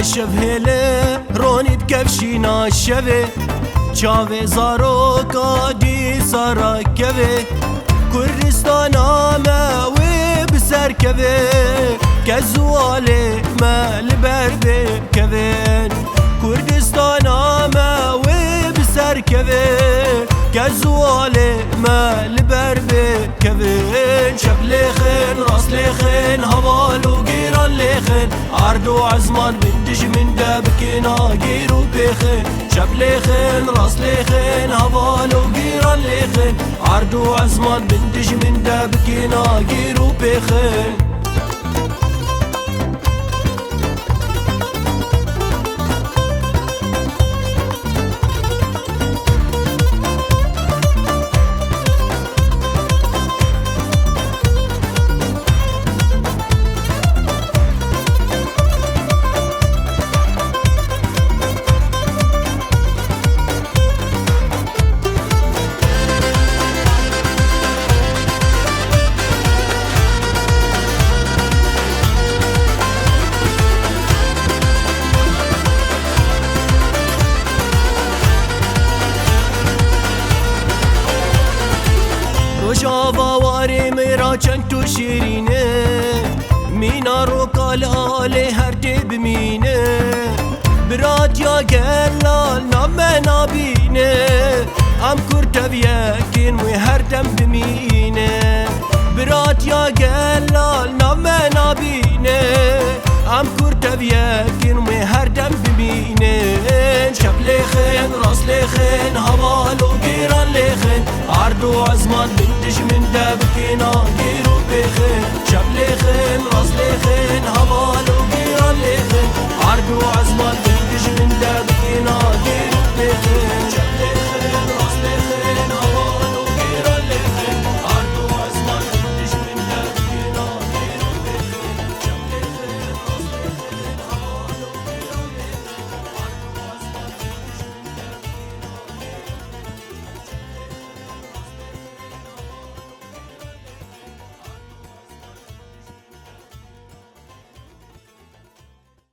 شبهله رونی بکفشینا الشبه چاوه زاروکا دی سارا کبه کردستان آموی بسر کبه کزواله مال بربه کبن کردستان آموی بسر کبه کزواله مال بربه کبن شب لیخن راس لیخن هوالو گیران لیخن عردو عزمان بندش من دبکنا گیرو بخن شب لیخن راس لیخن هوالو گیران لیخن عردو عزمان بندش من دبکنا گیرو بخن جاواری میرا چند تو شیرینه مینا رو کالاله هر دی بمینه برات یا گلال نام نابینه ام کرتب یکین وی هر دم بمینه برات یا گلال نام نابینه ام کرتب یکین وی هر دم بمینه شب لیخن راس لیخن هوالو گیران لیخن عردو عزمان بندش من دبکنا گیرو بخن شب لیخن راس لیخن هوالو گیران لیخن عردو عزمان بندش من دبکنا گیرو بخن